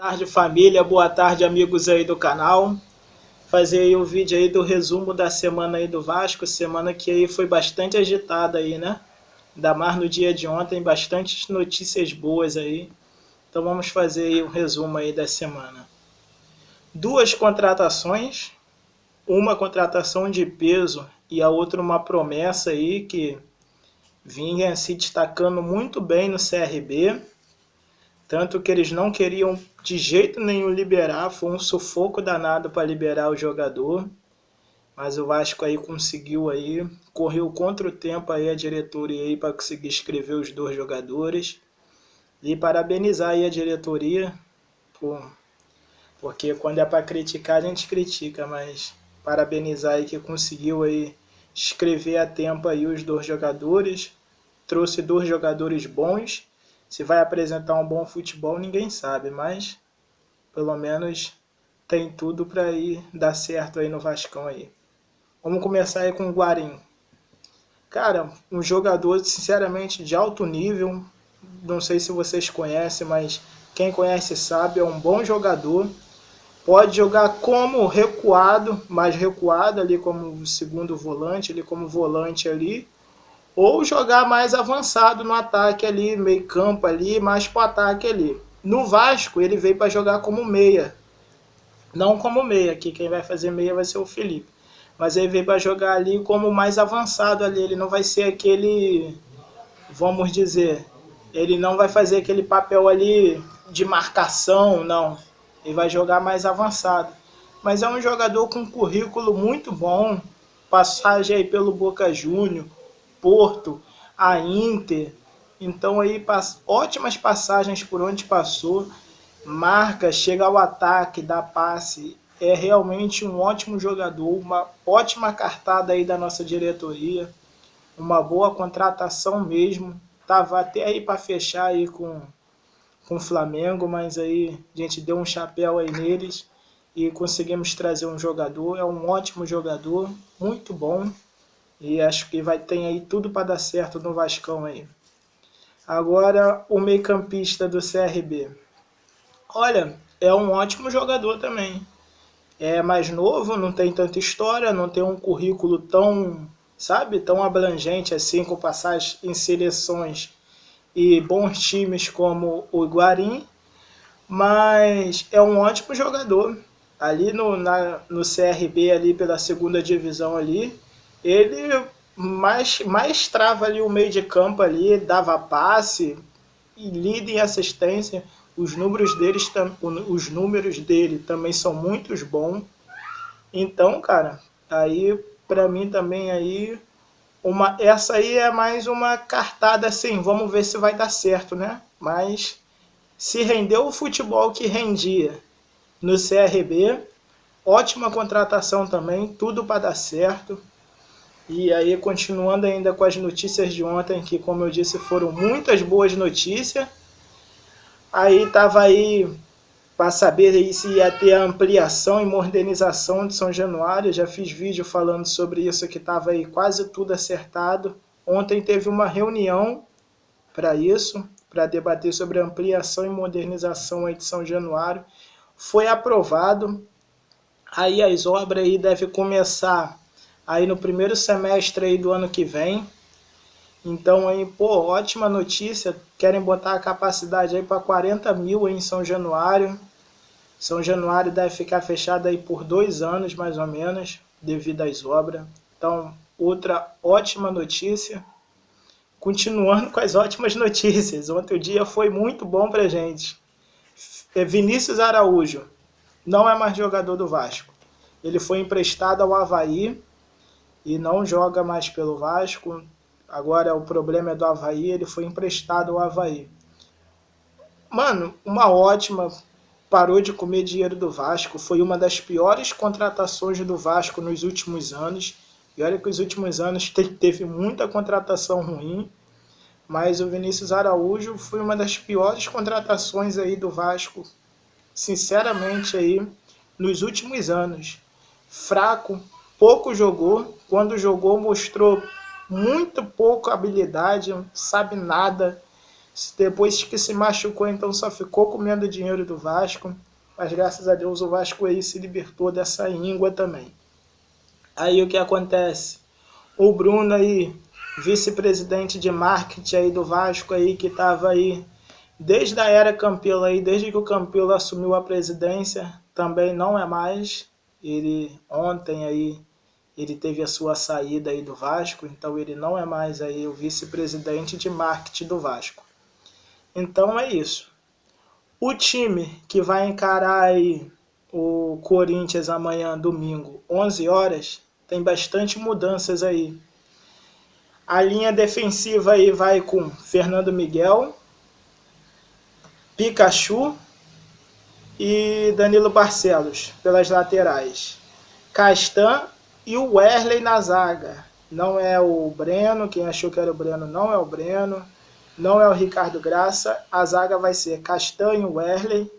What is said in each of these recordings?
Tarde, família, boa tarde, amigos aí do canal. Fazer aí o vídeo aí do resumo da semana aí do Vasco, semana que aí foi bastante agitada aí, né? Ainda mais no dia de ontem, bastantes notícias boas aí. Então vamos fazer aí um resumo aí da semana. Duas contratações, uma contratação de peso e a outra uma promessa aí que vinha se destacando muito bem no CRB. Tanto que eles não queriam de jeito nenhum liberar, foi um sufoco danado para liberar o jogador. Mas o Vasco aí conseguiu aí, correu contra o tempo aí a diretoria aí para conseguir escrever os dois jogadores. E parabenizar aí a diretoria, porque quando é para criticar a gente critica, mas parabenizar aí que conseguiu aí escrever a tempo aí os dois jogadores, trouxe dois jogadores bons. Se vai apresentar um bom futebol, ninguém sabe, mas pelo menos tem tudo para ir dar certo aí no Vascão aí. Vamos começar aí com o Guarim. Cara, um jogador sinceramente de alto nível. Não sei se vocês conhecem, mas quem conhece sabe, é um bom jogador. Pode jogar como recuado, mais recuado ali como segundo volante, ali como volante ali, ou jogar mais avançado no ataque ali, meio campo ali, mais pro ataque ali. No Vasco, ele veio para jogar como meia, não como meia, aqui quem vai fazer meia vai ser o Felipe. Mas ele veio para jogar ali como mais avançado ali, ele não vai ser aquele, vamos dizer, ele não vai fazer aquele papel ali de marcação, não. Ele vai jogar mais avançado. Mas é um jogador com um currículo muito bom, passagem aí pelo Boca Júnior, Porto, a Inter. Então aí ótimas passagens por onde passou, marca, chega ao ataque, dá passe. É realmente um ótimo jogador, uma ótima cartada aí da nossa diretoria, uma boa contratação mesmo. Tava até aí para fechar aí com o Flamengo, mas aí a gente deu um chapéu aí neles e conseguimos trazer um jogador. É um ótimo jogador, muito bom. E acho que vai ter aí tudo para dar certo no Vascão aí. Agora o meio-campista do CRB. Olha, é um ótimo jogador também. É mais novo, não tem tanta história, não tem um currículo tão, sabe, tão abrangente assim, com passagem em seleções e bons times como o Guarim, mas é um ótimo jogador. Ali no CRB, ali pela segunda divisão ali, ele mais trava ali o meio de campo ali, dava passe e líder em assistência. Os números dele também são muito bons. Então, cara, aí para mim também aí essa aí é mais uma cartada assim, vamos ver se vai dar certo, né? Mas se rendeu o futebol que rendia no CRB, ótima contratação também, tudo para dar certo. E aí, continuando ainda com as notícias de ontem, que como eu disse, foram muitas boas notícias. Aí tava aí para saber aí se ia ter a ampliação e modernização de São Januário. Eu já fiz vídeo falando sobre isso, que estava aí quase tudo acertado. Ontem teve uma reunião para isso, para debater sobre a ampliação e modernização aí de São Januário. Foi aprovado. Aí as obras aí devem começar aí no primeiro semestre aí do ano que vem. Então aí, pô, ótima notícia. Querem botar a capacidade aí para 40 mil aí em São Januário. São Januário deve ficar fechado aí por 2 anos, mais ou menos, devido às obras. Então, outra ótima notícia. Continuando com as ótimas notícias. Ontem o dia foi muito bom pra gente. Vinícius Araújo não é mais jogador do Vasco. Ele foi emprestado ao Avaí e não joga mais pelo Vasco. Agora o problema é do Avaí, ele foi emprestado ao Avaí. Mano, uma ótima, parou de comer dinheiro do Vasco, foi uma das piores contratações do Vasco nos últimos anos. E olha que os últimos anos teve muita contratação ruim, mas o Vinícius Araújo foi uma das piores contratações aí do Vasco, sinceramente aí, nos últimos anos. Fraco, pouco jogou, quando jogou mostrou muito pouco habilidade, não sabe nada. Depois que se machucou, então só ficou comendo dinheiro do Vasco. Mas graças a Deus o Vasco aí se libertou dessa íngua também. Aí o que acontece? O Bruno aí, vice-presidente de marketing aí do Vasco aí, que estava aí desde a era Campelo aí, desde que o Campelo assumiu a presidência, também não é mais. Ele ontem aí ele teve a sua saída aí do Vasco, então ele não é mais aí o vice-presidente de marketing do Vasco. Então é isso. O time que vai encarar aí o Corinthians amanhã, domingo, 11 horas, tem bastante mudanças aí. A linha defensiva aí vai com Fernando Miguel, Pikachu e Danilo Barcelos pelas laterais. Castan e o Wesley na zaga. Não é o Breno, quem achou que era o Breno não é o Breno, não é o Ricardo Graça. A zaga vai ser Castan e Wesley,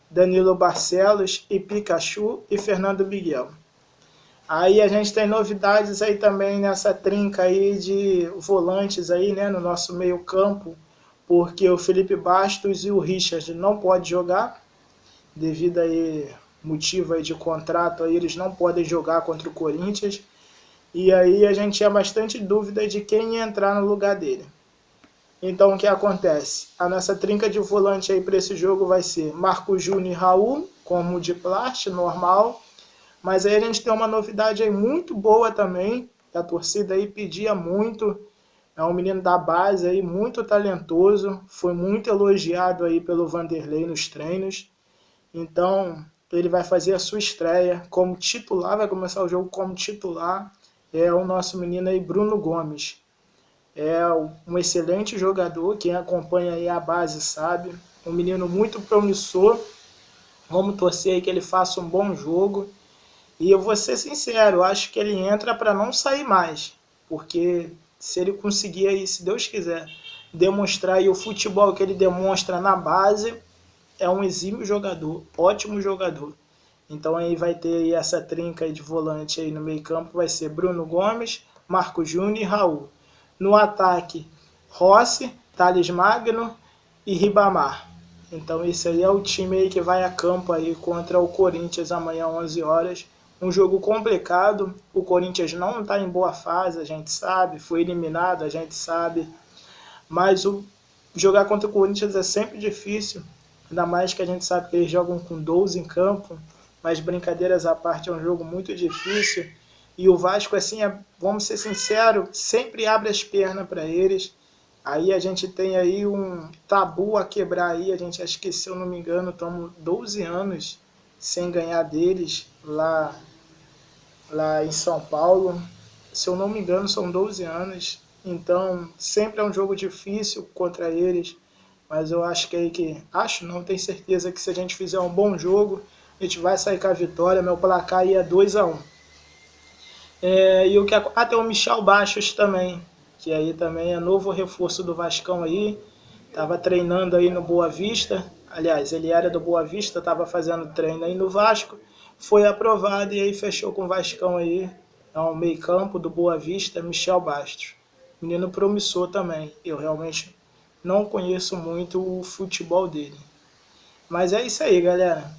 Danilo Barcelos e Pikachu e Fernando Miguel. Aí a gente tem novidades aí também nessa trinca aí de volantes aí, né, no nosso meio campo, porque o Felipe Bastos e o Richard não podem jogar, devido aí motivo aí de contrato, aí eles não podem jogar contra o Corinthians, e aí a gente tinha bastante dúvida de quem ia entrar no lugar dele. Então o que acontece? A nossa trinca de volante aí para esse jogo vai ser Marco Júnior e Raul, como de plástico, normal. Mas aí a gente tem uma novidade aí muito boa também, que a torcida aí pedia muito. É um menino da base aí, muito talentoso, foi muito elogiado aí pelo Vanderlei nos treinos. Então, ele vai fazer a sua estreia como titular, vai começar o jogo como titular. É o nosso menino aí, Bruno Gomes. É um excelente jogador, quem acompanha aí a base sabe. Um menino muito promissor. Vamos torcer aí que ele faça um bom jogo. E eu vou ser sincero, acho que ele entra para não sair mais. Porque se ele conseguir aí, se Deus quiser, demonstrar aí o futebol que ele demonstra na base, é um exímio jogador, ótimo jogador. Então aí vai ter aí essa trinca aí de volante aí no meio campo, vai ser Bruno Gomes, Marco Júnior e Raul. No ataque, Rossi, Thales Magno e Ribamar. Então esse aí é o time aí que vai a campo aí contra o Corinthians amanhã 11 horas. Um jogo complicado, o Corinthians não está em boa fase, a gente sabe, foi eliminado, a gente sabe. Mas jogar contra o Corinthians é sempre difícil, ainda mais que a gente sabe que eles jogam com 12 em campo, mas brincadeiras à parte, é um jogo muito difícil. E o Vasco, assim, vamos ser sinceros, sempre abre as pernas para eles. Aí a gente tem aí um tabu a quebrar aí, a gente acho que, se eu não me engano, estamos 12 anos sem ganhar deles lá em São Paulo. Se eu não me engano, são 12 anos. Então, sempre é um jogo difícil contra eles. Mas eu acho que aí que... Acho não, tenho certeza que se a gente fizer um bom jogo, a gente vai sair com a vitória. Meu placar aí é 2-1. E o que tem o Michel Bastos também, que aí também é novo reforço do Vascão aí. Tava treinando aí no Boa Vista. Aliás, ele era do Boa Vista, estava fazendo treino aí no Vasco. Foi aprovado e aí fechou com o Vascão aí. É um meio campo do Boa Vista, Michel Bastos. Menino promissor também. Eu realmente não conheço muito o futebol dele. Mas é isso aí, galera.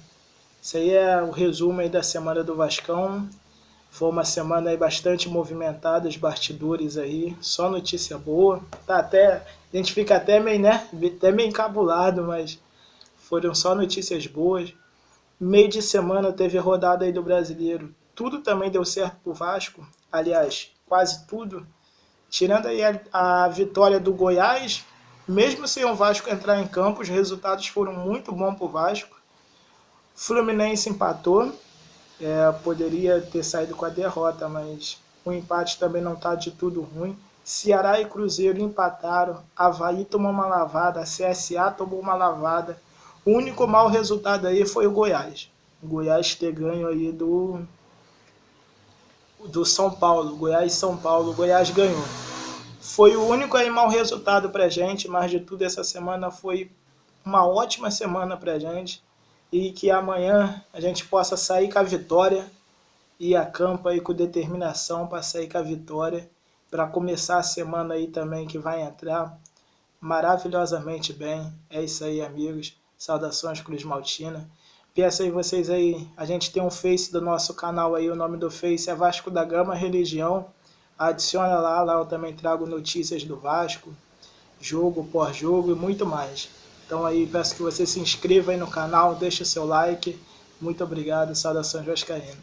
Isso aí é o resumo aí da semana do Vascão. Foi uma semana aí bastante movimentada, os bastidores aí, só notícia boa. Tá até, a gente fica até meio, né, até meio encabulado, mas foram só notícias boas. Meio de semana teve a rodada aí do Brasileiro. Tudo também deu certo pro Vasco. Aliás, quase tudo. Tirando aí a vitória do Goiás, mesmo sem o Vasco entrar em campo, os resultados foram muito bons pro Vasco. Fluminense empatou. Poderia ter saído com a derrota, mas o empate também não está de tudo ruim. Ceará e Cruzeiro empataram, Avaí tomou uma lavada, a CSA tomou uma lavada. O único mau resultado aí foi o Goiás. O Goiás ter ganho aí do São Paulo, Goiás-São Paulo, o Goiás ganhou. Foi o único aí mau resultado pra gente, mas de tudo essa semana foi uma ótima semana pra gente. E que amanhã a gente possa sair com a vitória e a campo aí com determinação para sair com a vitória, para começar a semana aí também que vai entrar maravilhosamente bem. É isso aí, amigos. Saudações Cruz Maltina. Peço aí vocês aí, a gente tem um Face do nosso canal aí, o nome do Face é Vasco da Gama Religião. Adiciona lá eu também trago notícias do Vasco, jogo por jogo e muito mais. Então aí peço que você se inscreva aí no canal, deixe o seu like. Muito obrigado, saudações vascaínas.